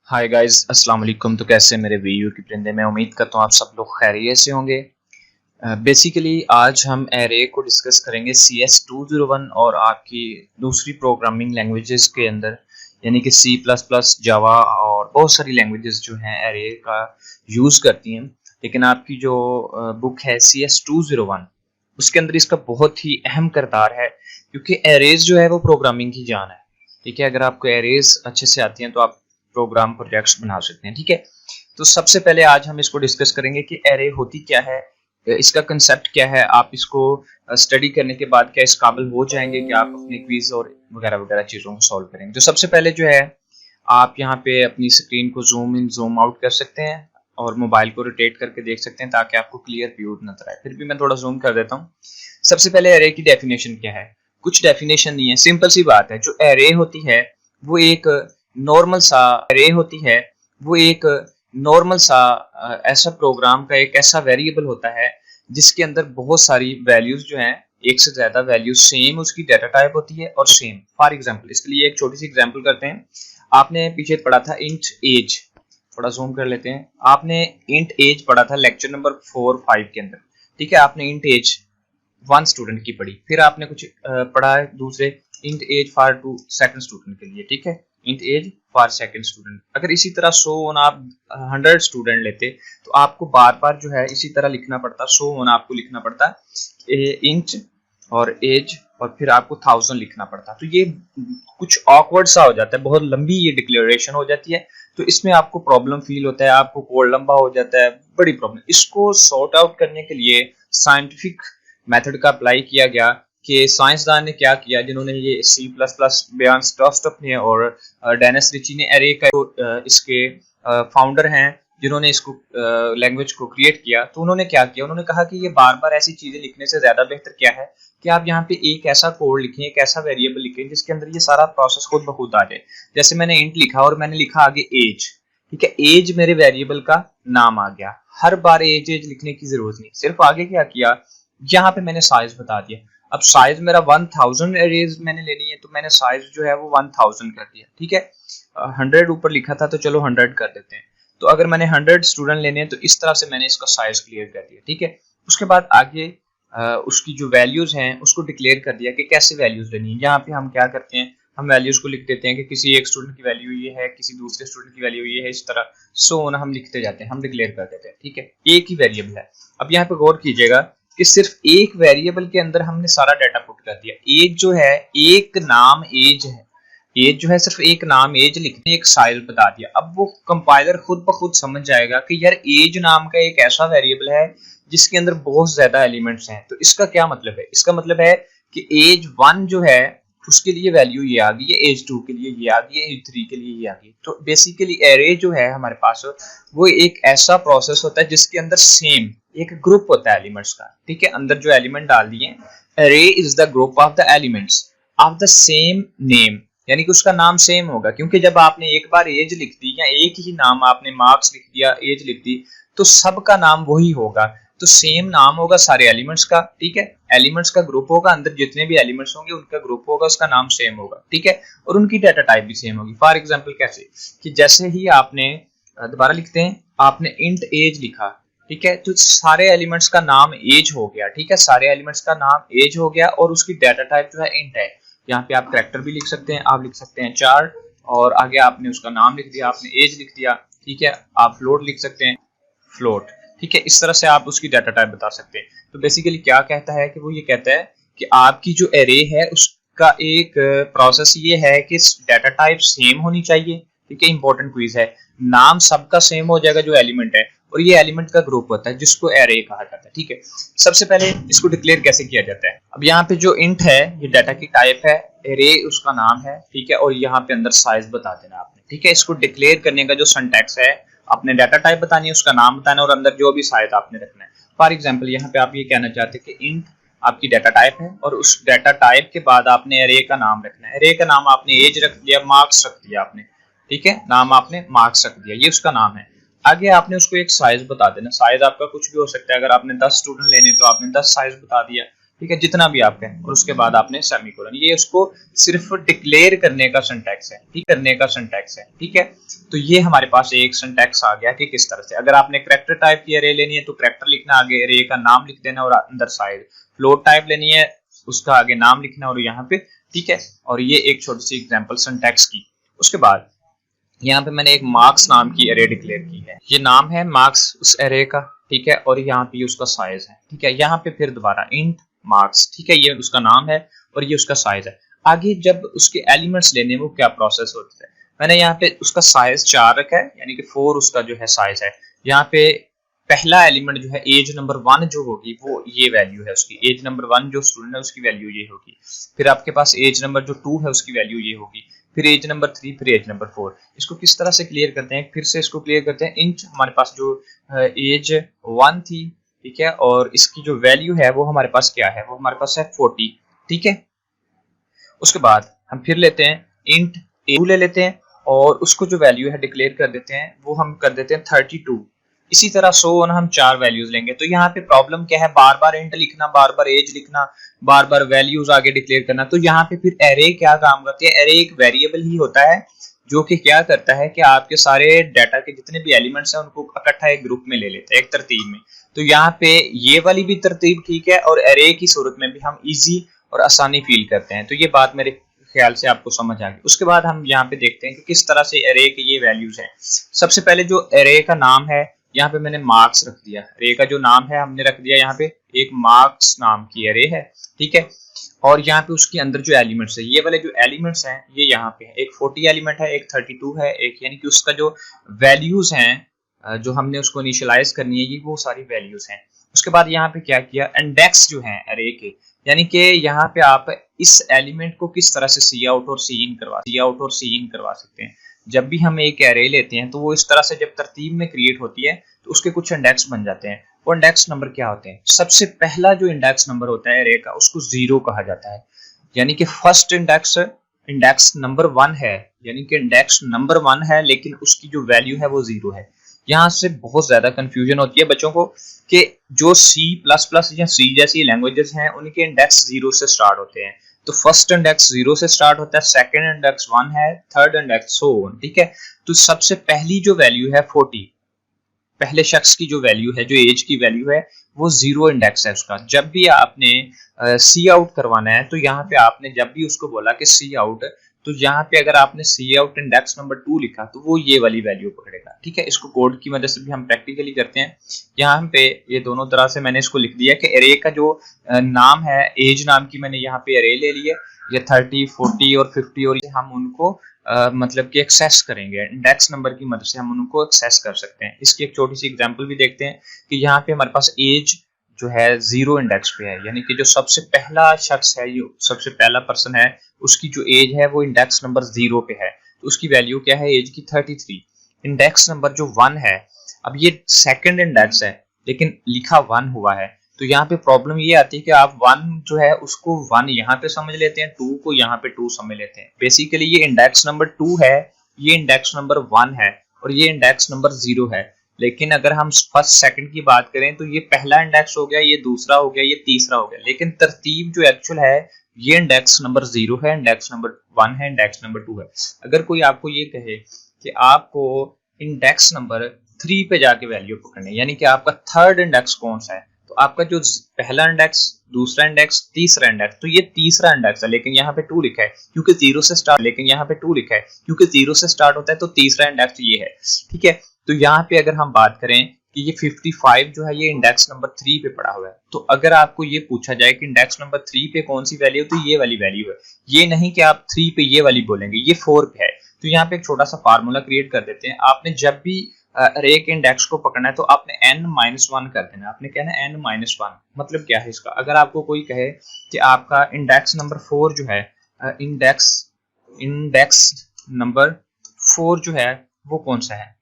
Hi guys, अस्सलाम वालेकुम। तो कैसे मेरे वीयू के परिंदे, मैं उम्मीद करता हूँ आप सब लोग खैरियत से होंगे। बेसिकली आज हम एरे को डिस्कस करेंगे CS201 और आपकी दूसरी प्रोग्रामिंग लैंग्वेजेस के अंदर, यानी कि C++, जावा और बहुत सारी लैंग्वेजेस जो हैं एरे का यूज़ करती हैं। लेकिन आपकी जो बुक है CS201 उसके अंदर इसका बहुत ही अहम किरदार है, क्योंकि एरेज जो है वो प्रोग्रामिंग की जान है। ठीक है, अगर आपको एरेज अच्छे से आती हैं तो आप प्रोग्राम प्रोजेक्ट्स बना सकते हैं। ठीक है, तो सबसे पहले आज हम इसको डिस्कस करेंगे कि एरे होती क्या है, इसका कंसेप्ट क्या है। आप इसको स्टडी करने के बाद क्या इस काबिल हो जाएंगे कि आप अपने क्विज और वगैरह वगैरह चीज़ों को सॉल्व करेंगे। तो सबसे पहले जो है, आप यहाँ पे अपनी स्क्रीन को जूम इन जूम आउट कर सकते हैं और मोबाइल को रोटेट करके देख सकते हैं ताकि आपको क्लियर व्यू नजर आए। फिर भी मैं थोड़ा जूम कर देता हूँ। सबसे पहले एरे की डेफिनेशन क्या है? कुछ डेफिनेशन नहीं है, सिंपल सी बात है। जो एरे होती है वो एक नॉर्मल सा एरे होती है, वो एक नॉर्मल सा ऐसा प्रोग्राम का एक ऐसा वेरिएबल होता है जिसके अंदर बहुत सारी वैल्यूज जो हैं, एक से ज्यादा वैल्यूज, सेम उसकी डाटा टाइप होती है और सेम। फॉर एग्जांपल, इसके लिए एक छोटी सी एग्जांपल करते हैं। आपने पीछे पढ़ा था इंट एज, थोड़ा जूम कर लेते हैं। आपने इंट एज पढ़ा था लेक्चर नंबर 4-5 के अंदर। ठीक है, आपने इंट एज 1 स्टूडेंट की पढ़ी। फिर आपने कुछ पढ़ा है दूसरे, int age for 2 second student के लिए। ठीक है, int age for second student. अगर इसी तरह 100 ऑन आप 100 स्टूडेंट लेते तो आपको बार बार जो है इसी तरह लिखना पड़ता। 100 ऑन आपको लिखना पड़ता इंच और एज, और फिर आपको 1000 लिखना पड़ता। तो ये कुछ ऑकवर्ड सा हो जाता है, बहुत लंबी ये डिक्लेरेशन हो जाती है। तो इसमें आपको प्रॉब्लम फील होता है, आपको कोड लंबा हो जाता है, बड़ी प्रॉब्लम। इसको सॉर्ट आउट करने के लिए साइंटिफिक मेथड का अप्लाई किया गया कि साइंसदान ने क्या किया, जिन्होंने ये C++, बेयर्न स्टॉफ ने और डेनिस रिची ने, एरे का इसके फाउंडर हैं जिन्होंने इसको लैंग्वेज को क्रिएट किया। तो उन्होंने क्या किया, उन्होंने कहा कि ये बार बार ऐसी चीजें लिखने से ज्यादा बेहतर क्या है कि आप यहाँ पे एक ऐसा कोड लिखें, एक ऐसा वेरिएबल लिखें जिसके अंदर ये सारा प्रोसेस खुद ब खुद आ जाए। जैसे मैंने इंट लिखा और मैंने लिखा आगे एज। ठीक है, एज मेरे वेरिएबल का नाम आ गया। हर बार एज एज लिखने की जरूरत नहीं, सिर्फ आगे क्या किया, यहाँ पे मैंने साइज बता दिया। अब साइज मेरा 1000 एरेज मैंने लेनी है, तो मैंने साइज जो है वो 1000 कर दिया। ठीक है, 100 ऊपर लिखा था तो चलो 100 कर देते हैं। तो अगर मैंने 100 स्टूडेंट लेने हैं तो इस तरह से मैंने इसका साइज क्लियर कर दिया। ठीक है, उसके बाद आगे उसकी जो वैल्यूज हैं उसको डिक्लेयर कर दिया कि कैसे वैल्यूज लेनी है। यहाँ पे हम क्या करते हैं, हम वैल्यूज को लिख देते हैं कि किसी एक स्टूडेंट की वैल्यू ये है, किसी दूसरे स्टूडेंट की वैल्यू ये है, इस तरह सो ऑन हम लिखते जाते हैं, हम डिक्लेयर कर देते हैं। ठीक है, एक ही वेरिएबल है। अब यहाँ पे गौर कीजिएगा कि सिर्फ एक वेरिएबल के अंदर हमने सारा डाटा पुट कर दिया। एज जो है, एक नाम एज है, एज जो है सिर्फ एक नाम एज लिखने, एक साइज बता दिया। अब वो कंपाइलर खुद ब खुद समझ जाएगा कि यार एज नाम का एक ऐसा वेरिएबल है जिसके अंदर बहुत ज्यादा एलिमेंट्स हैं। तो इसका क्या मतलब है, इसका मतलब है कि एज 1 जो है उसके लिए वैल्यू ये आ गई है, एज 2 के लिए ये आ गई है, एज 3 के लिए ये आ गई। तो बेसिकली एरे जो है हमारे पास वो एक ऐसा प्रोसेस होता है जिसके अंदर सेम एक ग्रुप होता है एलिमेंट्स का। ठीक है, अंदर जो एलिमेंट डाल दिए, array is the group of the elements of the same name, यानी कि उसका नाम सेम होगा। क्योंकि जब आपने एक बार एज लिख दी या एक ही नाम आपने मार्क्स लिख दिया, एज लिख दी, तो सबका नाम वही होगा। तो सेम नाम होगा सारे एलिमेंट्स का। ठीक है, एलिमेंट्स का ग्रुप होगा, अंदर जितने भी एलिमेंट्स होंगे उनका ग्रुप होगा, उसका नाम सेम होगा। ठीक है, और उनकी डाटा टाइप भी सेम होगी। फॉर एग्जांपल कैसे, कि जैसे ही आपने, दोबारा लिखते हैं, आपने इंट एज लिखा, ठीक है, तो सारे एलिमेंट्स का नाम एज हो गया। ठीक है, सारे एलिमेंट्स का नाम एज हो गया और उसकी डाटा टाइप जो है इंट है। यहाँ पे आप कैरेक्टर भी लिख सकते हैं, आप लिख सकते हैं 4, और आगे आपने उसका नाम लिख दिया, आपने एज लिख दिया। ठीक है, आप फ्लोट लिख सकते हैं, फ्लोट। ठीक है, इस तरह से आप उसकी डाटा टाइप बता सकते हैं। तो बेसिकली क्या कहता है कि वो ये कहता है कि आपकी जो एरे है उसका एक प्रोसेस ये है कि डाटा टाइप सेम होनी चाहिए। ठीक है, इंपॉर्टेंट क्विज है। नाम सबका सेम हो जाएगा जो एलिमेंट है, और ये एलिमेंट का ग्रुप होता है जिसको एरे कहा जाता है। ठीक है, सबसे पहले इसको डिक्लेयर कैसे किया जाता है। अब यहाँ पे जो इंट है ये डाटा की टाइप है, एरे उसका नाम है। ठीक है, और यहाँ पे अंदर साइज बता देना आपने। ठीक है, इसको डिक्लेयर करने का जो सिंटैक्स है, आपने डाटा टाइप बतानी है, उसका नाम बताना है, और अंदर जो भी साइज आपने रखना है। फॉर एग्जांपल यहाँ पे आप ये कहना चाहते हैं कि इंट आपकी डाटा टाइप है, और उस डाटा टाइप के बाद आपने एरे का नाम रखना है। एरे का नाम आपने एज रख दिया, मार्क्स रख दिया आपने। ठीक है, नाम आपने मार्क्स रख दिया, ये उसका नाम है। आगे आपने उसको एक साइज बता देना। साइज आपका कुछ भी हो सकता है, अगर आपने 10 स्टूडेंट लेने तो आपने 10 साइज बता दिया। ठीक है, जितना भी आपका है, और उसके बाद आपने सेमीकोलन। ये उसको सिर्फ डिक्लेयर करने का सिंटैक्स है, ठीक, करने का सिंटैक्स है, ठीक है। तो ये हमारे पास एक सिंटैक्स आ गया कि किस तरह से अगर आपने करैक्टर टाइप की अरे लेनी है तो करैक्टर लिखना, आगे अरे का नाम लिख देना और अंदर साइड। फ्लोट टाइप लेनी है, उसका आगे नाम लिखना और यहाँ पे, ठीक है। और ये एक छोटी सी एग्जांपल सिंटैक्स की। उसके बाद यहाँ पे मैंने एक मार्क्स नाम की एरे डिक्लेयर की है, ये नाम है मार्क्स उस एरे का, ठीक है। और यहाँ पे उसका साइज है, ठीक है। यहाँ पे फिर दोबारा इंट मार्क्स, ठीक है, ये उसका नाम है और ये उसका साइज है। आगे जब उसके एलिमेंट्स लेने वो क्या प्रोसेस होता है, मैंने यहाँ पे उसका साइज 4 रखा है, यानी कि 4 उसका जो है साइज है। यहाँ पे पहला एलिमेंट जो है एज नंबर 1 जो होगी वो ये वैल्यू है उसकी, एज नंबर 1 जो स्टूडेंट है उसकी वैल्यू ये होगी। फिर आपके पास एज नंबर जो 2 है उसकी वैल्यू ये होगी। फिर एज नंबर 3, फिर एज नंबर 4। इसको किस तरह से क्लियर करते हैं, फिर से इसको क्लियर करते हैं। इंट हमारे पास जो एज 1 थी, ठीक है, और इसकी जो वैल्यू है वो हमारे पास क्या है, वो हमारे पास है 40, ठीक है। उसके बाद हम फिर लेते हैं इंट ए2 ले लेते हैं और उसको जो वैल्यू है डिक्लेयर कर देते हैं, वो हम कर देते हैं 32। इसी तरह सो ऑन हम 4 वैल्यूज लेंगे। तो यहाँ पे प्रॉब्लम क्या है, बार बार इंट लिखना, बार बार एज लिखना, बार बार वैल्यूज आगे डिक्लेयर करना। तो यहाँ पे फिर एरे क्या काम करती है, एरे एक वेरिएबल ही होता है जो कि क्या करता है कि आपके सारे डाटा के जितने भी एलिमेंट्स हैं उनको इकट्ठा एक ग्रुप में ले लेते हैं, एक तरतीब में। तो यहाँ पे ये वाली भी तरतीब ठीक है और एरे की सूरत में भी हम इजी और आसानी फील करते हैं। तो ये बात मेरे ख्याल से आपको समझ आ गई। उसके बाद हम यहाँ पे देखते हैं कि किस तरह से एरे के ये वैल्यूज हैं। सबसे पहले जो एरे का नाम है, यहाँ पे मैंने मार्क्स रख दिया। एरे का जो नाम है हमने रख दिया यहाँ पे एक मार्क्स नाम की एरे है, ठीक है। और यहाँ पे उसके अंदर जो एलिमेंट्स है, ये वाले जो एलिमेंट्स हैं ये यहाँ पे है। एक 40 एलिमेंट है, एक 32 है, एक, यानी कि उसका जो वैल्यूज हैं जो हमने उसको इनिशियलाइज करनी है, ये वो सारी वैल्यूज हैं। उसके बाद यहाँ पे क्या किया, इंडेक्स जो है एरे के, यानी कि यहाँ पे आप इस एलिमेंट को किस तरह से सी आउट और सी इन करवा सकते हैं। जब भी हम एक एरे लेते हैं तो वो इस तरह से जब तरतीब में क्रिएट होती है तो उसके कुछ इंडेक्स बन जाते हैं। वो इंडेक्स नंबर क्या होते हैं, सबसे पहला जो इंडेक्स नंबर होता है एरे का उसको 0 कहा जाता है। यानी कि फर्स्ट इंडेक्स नंबर 1 है, यानी कि इंडेक्स नंबर 1 है लेकिन उसकी जो वैल्यू है वो 0 है। यहाँ से बहुत ज्यादा कंफ्यूजन होती है बच्चों को कि जो C++ या C जैसी लैंग्वेजेस हैं उनके इंडेक्स 0 से स्टार्ट होते हैं। तो फर्स्ट इंडेक्स 0 से स्टार्ट होता है, सेकंड इंडेक्स 1 है, थर्ड इंडेक्स सो ऑन, ठीक है। तो सबसे पहली जो वैल्यू है 40, पहले शख्स की जो वैल्यू है, जो एज की वैल्यू है, वो 0 इंडेक्स है उसका। जब भी आपने सी आउट करवाना है तो यहाँ पे आपने जब भी उसको बोला कि सी आउट, तो यहाँ पे अगर आपने सी आउट इंडेक्स नंबर 2 लिखा तो वो ये वाली वैल्यू पकड़ेगा, ठीक है। इसको कोड की मदद से भी हम प्रैक्टिकली करते हैं। यहाँ पे ये दोनों तरह से मैंने इसको लिख दिया कि एरे का जो नाम है, एज नाम की मैंने यहाँ पे एरे ले लिया, ये 30, 40 और 50, और हम उनको मतलब कि एक्सेस करेंगे इंडेक्स नंबर की मदद से, हम उनको एक्सेस कर सकते हैं। इसकी एक छोटी सी एग्जांपल भी देखते हैं कि यहाँ पे हमारे पास एज जो है 0 इंडेक्स पे है, यानी कि जो सबसे पहला शख्स है, जो सबसे पहला पर्सन है, उसकी जो एज है वो इंडेक्स नंबर 0 पे है। तो उसकी वैल्यू क्या है एज की 33। इंडेक्स नंबर जो 1 है, अब ये सेकंड इंडेक्स है लेकिन लिखा 1 हुआ है, तो यहाँ पे प्रॉब्लम ये आती है कि आप 1 जो है उसको 1 यहाँ पे समझ लेते हैं, 2 को यहाँ पे 2 समझ लेते हैं। बेसिकली ये इंडेक्स नंबर 2 है, ये इंडेक्स नंबर 1 है और ये इंडेक्स नंबर 0 है। लेकिन अगर हम फर्स्ट सेकंड की बात करें तो ये पहला इंडेक्स हो गया, ये दूसरा हो गया, ये तीसरा हो गया। लेकिन तरतीब जो एक्चुअल है, ये इंडेक्स नंबर 0 है, इंडेक्स नंबर 1 है, इंडेक्स नंबर 2 है। अगर कोई आपको ये कहे कि आपको इंडेक्स नंबर 3 पे जाके वैल्यू पकड़नी, यानी कि आपका थर्ड इंडेक्स कौन सा है, तो आपका जो पहला इंडेक्स, दूसरा इंडेक्स, तीसरा इंडेक्स, तो ये तीसरा इंडेक्स है लेकिन यहाँ पे 2 लिखा है क्योंकि 0 से स्टार्ट, लेकिन यहाँ पे 2 लिखा है क्योंकि 0 से स्टार्ट होता है, तो तीसरा इंडेक्स ये है, ठीक है। तो यहाँ पे अगर हम बात करें कि ये 55 जो है ये इंडेक्स नंबर 3 पे पड़ा हुआ है, तो अगर आपको ये पूछा जाए कि इंडेक्स नंबर 3 पे कौन सी वैल्यू है, तो ये वाली वैल्यू है। ये नहीं कि आप 3 पे ये वाली बोलेंगे, ये 4 पे है। तो यहाँ पे एक छोटा सा फार्मूला क्रिएट कर देते हैं। आपने जब भी अरे के इंडेक्स को पकड़ना है तो आपने n-1 कर देना। आपने कहना है n-1। मतलब क्या है इसका, अगर आपको कोई कहे कि आपका इंडेक्स नंबर 4 जो है, इंडेक्स नंबर 4 जो है वो कौन सा है,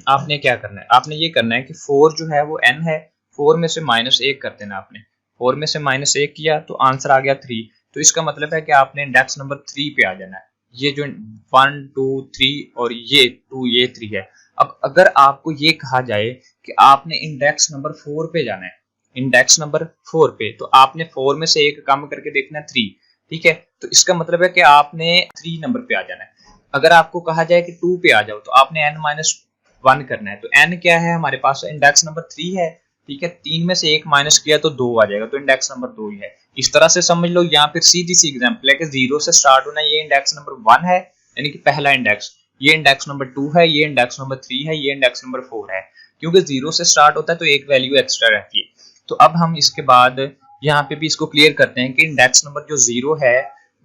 आपने क्या करना है, आपने ये करना है कि 4 जो है वो n है, 4 में से -1 कर देना। आपने 4 में से -1 किया तो आंसर आ गया 3। तो इसका मतलब है कि आपने इंडेक्स नंबर 3 पे आ जाना है। ये जो 1, 2, 3 और ये 2, ये 3 है। अब अगर आपको ये कहा जाए कि आपने इंडेक्स नंबर 4 पे जाना है, इंडेक्स नंबर 4 पे, तो आपने 4 में से एक कम करके देखना है 3, ठीक है। तो इसका मतलब है कि आपने 3 नंबर पे आ जाना है। अगर आपको कहा जाए कि 2 पे आ जाओ तो आपने n-1 करना है। तो n क्या है हमारे पास, इंडेक्स नंबर 3 है, ठीक है। 3 में से एक माइनस किया तो 2 आ जाएगा, तो इंडेक्स नंबर 2 ही है। इस तरह से समझ लो। यहाँ पे सीधी सी एग्जांपल है कि 0 से स्टार्ट होना, ये इंडेक्स नंबर 1 है यानी कि पहला इंडेक्स, ये इंडेक्स नंबर 2 है, ये इंडेक्स नंबर 3 है, ये इंडेक्स नंबर 4 है। क्योंकि 0 से स्टार्ट होता है तो एक वैल्यू एक्स्ट्रा रहती है। तो अब हम इसके बाद यहाँ पे भी इसको क्लियर करते हैं कि इंडेक्स नंबर जो 0 है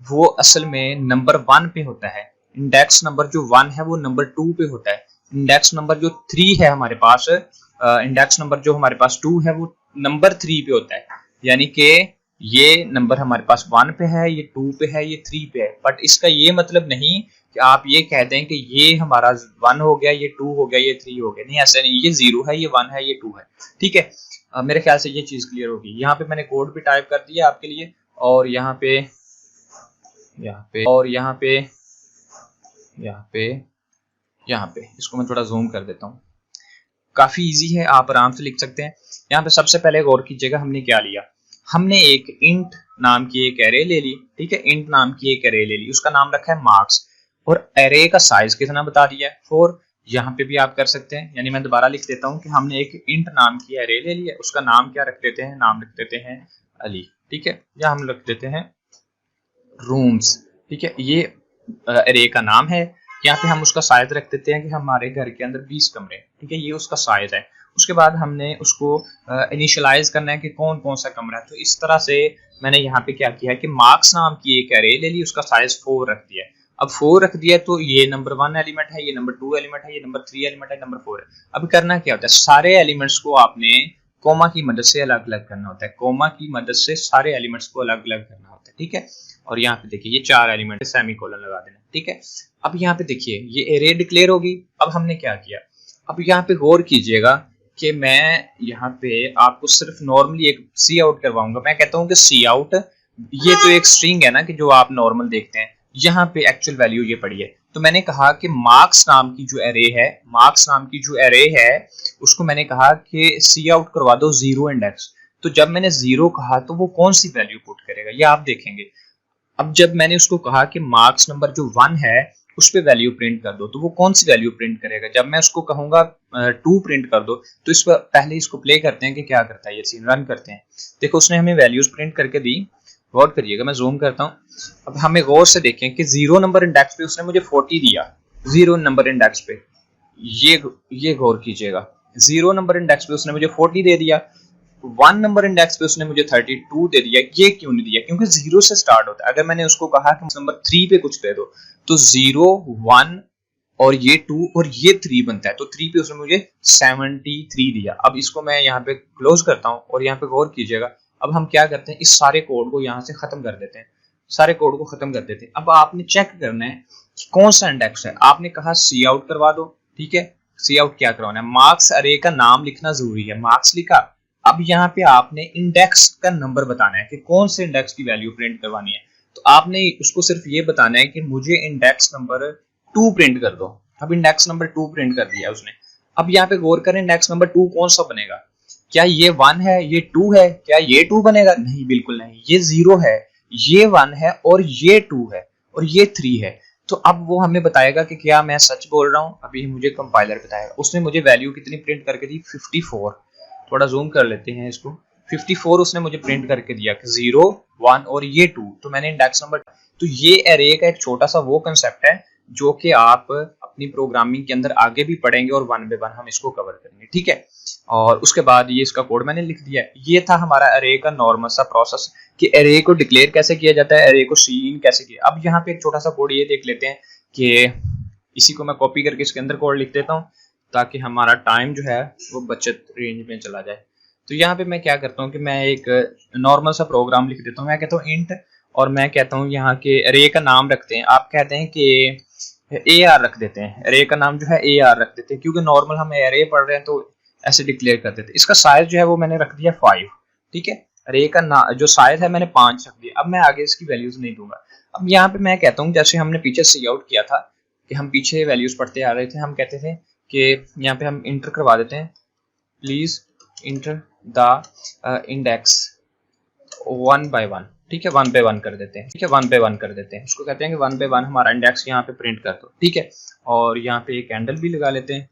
वो असल में नंबर 1 पे होता है। इंडेक्स नंबर जो 1 है वो नंबर 2 पे होता है। इंडेक्स नंबर जो 3 है हमारे पास, इंडेक्स नंबर जो हमारे पास 2 है वो नंबर 3 पे होता है। यानी कि ये नंबर हमारे पास 1 पे है, ये 2 पे है, ये 3 पे है। बट इसका ये मतलब नहीं कि आप ये कह दें कि ये हमारा 1 हो गया, ये 2 हो गया, ये 3 हो गया। नहीं, ऐसा नहीं। ये 0 है, ये 1 है, ये 2 है, ठीक है। मेरे ख्याल से ये चीज क्लियर होगी। यहाँ पे मैंने कोड भी टाइप कर दिया आपके लिए, और यहाँ पे और यहाँ पे इसको मैं थोड़ा जूम कर देता हूँ। काफी इजी है, आप आराम से लिख सकते हैं। यहाँ पे सबसे पहले गौर कीजिएगा हमने क्या लिया। हमने एक इंट नाम की एक एरे ले ली, ठीक है। इंट नाम की एक एरे ले ली, उसका नाम रखा है मार्क्स, और एरे का साइज कितना बता दिया है 4। यहाँ पे भी आप कर सकते हैं। यानी मैं दोबारा लिख देता हूँ कि हमने एक इंट नाम की एरे ले ली है, उसका नाम क्या रख देते हैं, नाम रख देते हैं अली, ठीक है। या हम रख देते हैं रूम्स, ठीक है। ये एरे का नाम है। यहाँ पे हम उसका साइज रख देते हैं कि हमारे घर के अंदर 20 कमरे, ठीक है। ये उसका साइज है। उसके बाद हमने उसको इनिशियलाइज करना है कि कौन कौन सा कमरा है। तो इस तरह से मैंने यहाँ पे क्या किया है कि मार्क्स नाम की एक एरे ले ली, उसका साइज 4 रख दिया है। अब 4 रख दिया तो ये नंबर 1 एलिमेंट है, ये नंबर 2 एलिमेंट है, ये नंबर 3 एलिमेंट है, नंबर 4 है। अब करना क्या होता है, सारे एलिमेंट्स को आपने कोमा की मदद से अलग अलग करना होता है। कोमा की मदद से सारे एलिमेंट्स को अलग अलग करना होता है, ठीक है। और यहाँ पे देखिए ये 4 एलिमेंट, सेमीकोलन लगा देना, ठीक है। अब यहाँ पे देखिए ये एरे डिक्लेयर होगी। अब हमने क्या किया, अब यहाँ पे गौर कीजिएगा कि मैं यहाँ पे आपको सिर्फ नॉर्मली एक सी आउट करवाऊंगा। मैं कहता हूँ कि सी आउट, ये तो एक स्ट्रिंग है ना कि जो आप नॉर्मल देखते हैं, यहाँ पे एक्चुअल वैल्यू ये पड़ी है। तो मैंने कहा कि मार्क्स नाम की जो एरे है, मार्क्स नाम की जो एरे है उसको मैंने कहा कि सी आउट करवा दो 0 इंडेक्स। तो जब मैंने 0 कहा तो वो कौन सी वैल्यू पुट करेगा ये आप देखेंगे। अब जब मैंने उसको कहा कि मार्क्स नंबर जो 1 है उस पे वैल्यू प्रिंट कर दो, तो वो कौन सी वैल्यू प्रिंट करेगा। जब मैं उसको कहूंगा 2 प्रिंट कर दो, तो इस पर पहले इसको प्ले करते हैं कि क्या करता है। ये सीन रन करते हैं। देखो उसने हमें वैल्यूज प्रिंट करके दी। गौर करिएगा, मैं जूम करता हूँ। अब हमें गौर से देखें कि 0 नंबर इंडेक्स पे उसने मुझे 40 दिया। 0 नंबर इंडेक्स पे ये गौर कीजिएगा, 0 नंबर इंडेक्स पे उसने मुझे 40 दे दिया। 1 नंबर इंडेक्स पे उसने मुझे 32 दे दिया। ये क्यों नहीं दिया, क्योंकि 0 से स्टार्ट होता है। अगर मैंने उसको कहा कि नंबर 3 पे कुछ दे दो, तो 0 1 और ये 2 और ये 3 बनता है। तो 3 पे उसने मुझे 73 दिया। अब इसको मैं यहाँ पे क्लोज करता हूँ और यहाँ पे गौर कीजिएगा। अब हम क्या करते हैं, इस सारे कोड को यहाँ से खत्म कर देते हैं। सारे कोड को खत्म कर देते हैं। अब आपने चेक करना है कि कौन सा इंडेक्स है। आपने कहा सी आउट करवा दो, ठीक है। सी आउट क्या करवाना है, मार्क्स अरे का नाम लिखना जरूरी है, मार्क्स लिखा। अब यहाँ पे आपने इंडेक्स का नंबर बताना है कि कौन से इंडेक्स की वैल्यू प्रिंट करवानी है। तो आपने उसको सिर्फ ये बताना है कि मुझे इंडेक्स नंबर 2 प्रिंट कर दो। अब इंडेक्स नंबर 2 प्रिंट कर दिया उसने। अब यहाँ पे गौर करें, इंडेक्स नंबर 2 कौन सा बनेगा। क्या ये 1 है, ये 2 है, क्या ये 2 बनेगा, नहीं बिल्कुल नहीं। ये 0 है, ये 1 है और ये 2 है और ये 3 है। तो अब वो हमें बताएगा कि क्या मैं सच बोल रहा हूँ। अभी मुझे कंपाइलर बताएगा। उसने मुझे वैल्यू कितनी प्रिंट करके दी, 54। थोड़ा जूम कर लेते हैं इसको। 54 उसने मुझे प्रिंट करके दिया कि 0 1 और ये 2। तो मैंने इंडेक्स नंबर, तो ये एरे का एक छोटा सा वो कंसेप्ट है जो कि आप अपनी प्रोग्रामिंग के अंदर आगे भी पढ़ेंगे और 1 बाय 1 हम इसको कवर करेंगे, ठीक है। और उसके बाद ये इसका कोड मैंने लिख दिया है। ये था हमारा एरे का नॉर्मल सा प्रोसेस कि एरे को डिक्लेयर कैसे किया जाता है, एरे को सीन कैसे किया। अब यहाँ पे एक छोटा सा कोड ये देख लेते हैं कि इसी को मैं कॉपी करके इसके अंदर कोड लिख देता हूँ ताकि हमारा टाइम जो है वो बचत रेंज में चला जाए। तो यहाँ पे मैं क्या करता हूँ कि मैं एक नॉर्मल सा प्रोग्राम लिख देता हूँ। मैं कहता हूँ इंट, और मैं कहता हूँ यहाँ के एरे का नाम रखते हैं, आप कहते हैं कि AR रख देते हैं। एरे का नाम जो है AR रख देते हैं, क्योंकि नॉर्मल हम एरे पढ़ रहे हैं तो ऐसे डिक्लेयर कर देते हैं। इसका साइज जो है वो मैंने रख दिया 5, ठीक है। एरे का जो साइज है मैंने 5 रख दिया। अब मैं आगे इसकी वैल्यूज नहीं दूंगा। अब यहाँ पे मैं कहता हूँ जैसे हमने पीछे सी आउट किया था कि हम पीछे वैल्यूज पढ़ते आ रहे थे, हम कहते थे कि यहाँ पे हम इंटर करवा देते हैं, please enter the index one by one, ठीक है, वन पे वन कर देते हैं, ठीक है, वन पे वन कर देते हैं, उसको कहते हैं कि वन पे वन हमारा इंडेक्स यहाँ पे प्रिंट कर दो, ठीक है। और यहाँ पे एक कैंडल भी लगा लेते हैं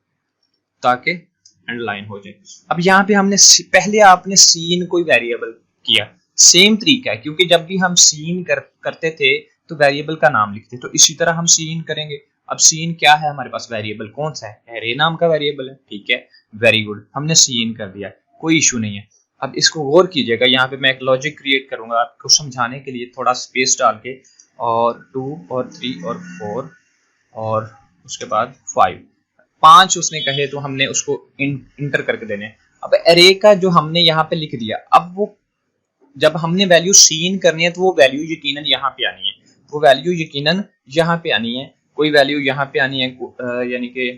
ताकि अंडरलाइन हो जाए। अब यहाँ पे हमने पहले आपने सीन कोई वेरिएबल किया, सेम तरीका है, क्योंकि जब भी हम सीन करते थे तो वेरिएबल का नाम लिखते, तो इसी तरह हम सीन करेंगे। अब सीन क्या है हमारे पास, वेरिएबल कौन सा है, एरे नाम का वेरिएबल है, ठीक है, वेरी गुड, हमने सीन कर दिया, कोई इशू नहीं है। अब इसको गौर कीजिएगा, यहाँ पे मैं एक लॉजिक क्रिएट करूंगा आपको समझाने के लिए, थोड़ा स्पेस डाल के, और 2 और 3 और 4 और उसके बाद 5 उसने कहे तो हमने उसको इंटर करके देने। अब एरे का जो हमने यहाँ पे लिख दिया, अब वो जब हमने वैल्यू सीन करनी है तो वो वैल्यू यकीनन यहाँ पे आनी है, वो वैल्यू यकीनन यहाँ पे आनी है, कोई वैल्यू यहाँ पे आनी है, यानी कि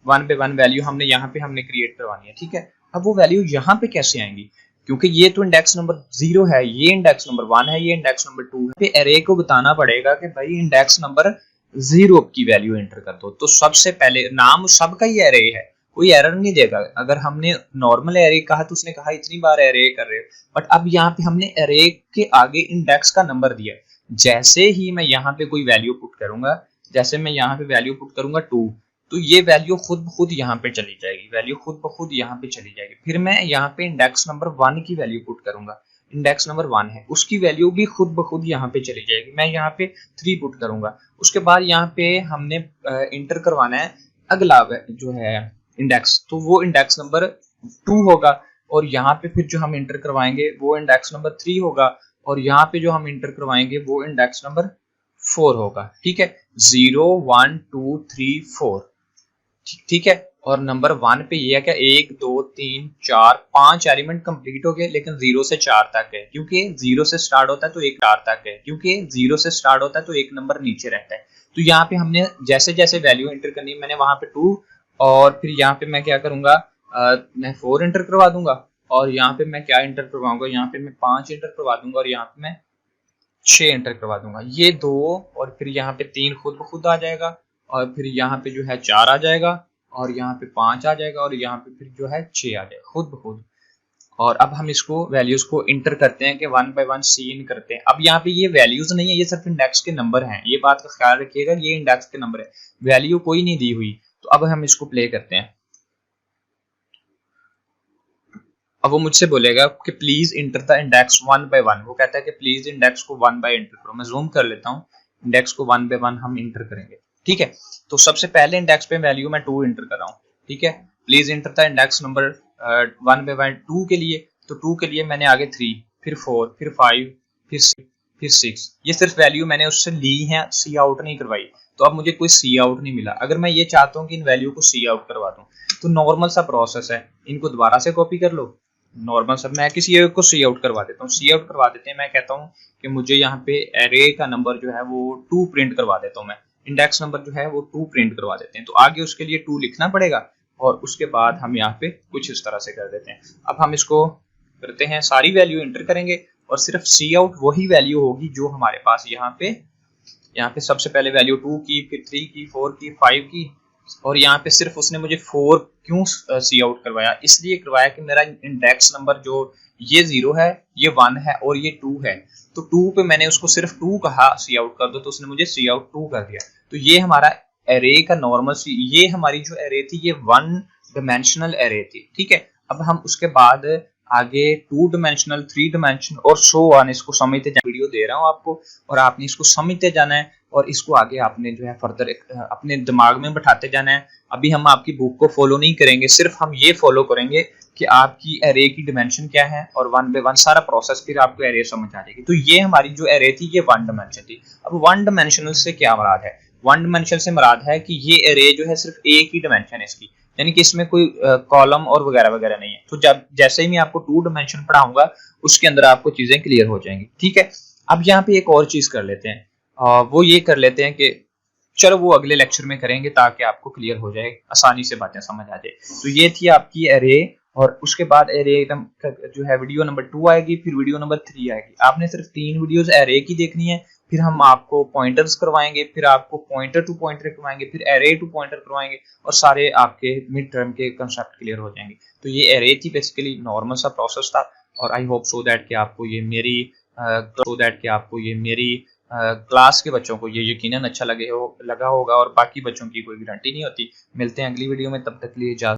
वन पे वन वैल्यू हमने क्रिएट करवानी है, ठीक है। अब वो वैल्यू यहाँ पे कैसे आएंगी, क्योंकि ये तो इंडेक्स नंबर 0 है, ये इंडेक्स नंबर 1 है, ये इंडेक्स नंबर 2 है। एरे को बताना पड़ेगा कि भाई इंडेक्स नंबर 0 की वैल्यू एंटर कर दो। तो सबसे पहले नाम सबका ही एरे है, कोई एरर नहीं देगा। अगर हमने नॉर्मल एरे कहा तो उसने कहा इतनी बार एरे कर रहे हो, बट अब यहाँ पे हमने एरे के आगे इंडेक्स का नंबर दिया। जैसे ही मैं यहाँ पे कोई वैल्यू पुट करूंगा, जैसे मैं यहाँ पे वैल्यू पुट करूंगा 2, तो ये वैल्यू खुद ब खुद यहाँ पे चली जाएगी, वैल्यू खुद ब खुद यहाँ पे चली जाएगी। फिर मैं यहाँ पे इंडेक्स नंबर 1 की वैल्यू पुट करूंगा, इंडेक्स नंबर 1 है, उसकी वैल्यू भी खुद ब खुद यहाँ पे चली जाएगी। मैं यहाँ पे 3 पुट करूंगा, उसके बाद यहाँ पे हमने इंटर करवाना है अगला जो है इंडेक्स, तो वो इंडेक्स नंबर 2 होगा, और यहाँ पे फिर जो हम इंटर करवाएंगे वो इंडेक्स नंबर 3 होगा, और यहाँ पे जो हम इंटर करवाएंगे वो इंडेक्स नंबर 4 होगा, ठीक है, 0 1 2 3 4, ठीक है। और नंबर 1 पे ये है क्या, 1 2 3 4 5 एलिमेंट कंप्लीट हो गए, लेकिन 0 से 4 तक है, क्योंकि 0 से स्टार्ट होता है तो एक 4 तक है, क्योंकि 0 से स्टार्ट होता है तो एक नंबर नीचे रहता है। तो यहाँ पे हमने जैसे जैसे वैल्यू एंटर करनी है, मैंने वहां पे 2, और फिर यहाँ पे मैं क्या करूंगा, मैं 4 एंटर करवा दूंगा, और यहाँ पे मैं क्या एंटर करवाऊंगा, यहाँ पे मैं 5 एंटर करवा दूंगा, और यहाँ पे मैं 6 एंटर करवा दूंगा, ये 2, और फिर यहाँ पे 3 खुद ब खुद आ जाएगा, और फिर यहाँ पे जो है 4 आ जाएगा, और यहाँ पे 5 आ जाएगा, और यहाँ पे फिर जो है 6 आ जाएगा खुद ब खुद। और अब हम इसको वैल्यूज को इंटर करते हैं कि 1 बाय 1 सीन करते हैं। अब यहाँ पे ये वैल्यूज नहीं है, ये सिर्फ इंडेक्स के नंबर हैं, ये बात का ख्याल रखिएगा, ये इंडेक्स के नंबर है, वैल्यू कोई नहीं दी हुई। तो अब हम इसको प्ले करते हैं। अब वो मुझसे बोलेगा कि please enter the index 1 by 1, वो कहता है कि प्लीज इंडेक्स को 1 बाय इंटर करो। मैं जूम कर लेता हूँ, इंडेक्स को 1 बाय 1 हम इंटर करेंगे, ठीक है। तो सबसे पहले इंडेक्स पे वैल्यू मैं 2 इंटर कर रहा हूँ, ठीक है। Please enter the index number 1 by 1 2 के लिए, तो 2 के लिए मैंने आगे 3, फिर 4, फिर 5, फिर 6, ये सिर्फ वैल्यू मैंने उससे ली है, सी आउट नहीं करवाई। तो अब मुझे कोई सी आउट नहीं मिला। अगर मैं ये चाहता हूँ कि इन वैल्यू को सी आउट करवा दूं, तो नॉर्मल सा प्रोसेस है, इनको दोबारा से कॉपी कर लो, नॉर्मल सब, मैं किसी एक को सी आउट करवा देता हूँ, सी आउट करवा देते हैं। मैं कहता हूँ कि मुझे यहाँ पे एरे का नंबर जो है वो 2 प्रिंट करवा देता हूँ, मैं इंडेक्स नंबर जो है वो 2 प्रिंट करवा देते हैं। तो आगे उसके लिए 2 लिखना पड़ेगा, और उसके बाद हम यहाँ पे कुछ इस तरह से कर देते हैं। अब हम इसको करते हैं, सारी वैल्यू एंटर करेंगे, और सिर्फ सी आउट वही वैल्यू होगी जो हमारे पास यहाँ पे सबसे पहले वैल्यू 2 की, फिर 3 की, 4 की, 5 की, और यहाँ पे सिर्फ उसने मुझे 4 क्यों सी आउट करवाया, इसलिए करवाया कि मेरा इंडेक्स नंबर जो ये 0 है, ये 1 है, और ये 2 है, तो 2 पे मैंने उसको सिर्फ 2 कहा सी आउट कर दो, तो उसने मुझे सी आउट 2 कर दिया। तो ये हमारा एरे का नॉर्मल सी, ये हमारी जो एरे थी ये 1 डिमेंशनल एरे थी, ठीक है। अब हम उसके बाद आगे 2 डिमेंशनल, 3 डिमेंशनल और सो ऑन, इसको समझते जाना। वीडियो दे रहा हूँ आपको, और आपने इसको समझते जाना है, और इसको आगे आपने जो है फर्दर अपने दिमाग में बैठाते जाना है। अभी हम आपकी बुक को फॉलो नहीं करेंगे, सिर्फ हम ये फॉलो करेंगे कि आपकी एरे की डिमेंशन क्या है, और 1 बाय 1 सारा प्रोसेस, फिर आपको एरे समझ आ जाएगी। तो ये हमारी जो एरे थी ये 1 डिमेंशन थी। अब 1 डिमेंशनल से क्या मुराद है, 1 डिमेंशन से मुराद है कि ये एरे जो है सिर्फ एक ही डिमेंशन है इसकी, यानी कि इसमें कोई कॉलम और वगैरह वगैरह नहीं है। तो जब जैसे ही मैं आपको 2 डिमेंशन पढ़ाऊंगा, उसके अंदर आपको चीजें क्लियर हो जाएंगी, ठीक है। अब यहाँ पे एक और चीज कर लेते हैं, वो ये कर लेते हैं कि चलो वो अगले लेक्चर में करेंगे, ताकि आपको क्लियर हो जाए, आसानी से बातें समझ आ जाए। तो ये थी आपकी एरे, और उसके बाद एरे जो है वीडियो नंबर 2 आएगी, फिर वीडियो नंबर 3 आएगी। आपने सिर्फ 3 वीडियोस एरे की देखनी है, फिर हम आपको पॉइंटर्स करवाएंगे, फिर आपको पॉइंटर टू पॉइंटर करवाएंगे, फिर एरे टू पॉइंटर करवाएंगे और सारे आपके मिड टर्म के कंसेप्ट क्लियर हो जाएंगे। तो ये एरे थी बेसिकली, नॉर्मल सा प्रोसेस था और आई होप सो दैट कि आपको ये मेरी क्लास के बच्चों को ये यकीनन अच्छा लगा होगा और बाकी बच्चों की कोई गारंटी नहीं होती। मिलते हैं अगली वीडियो में, तब तक के लिए इजाज़त।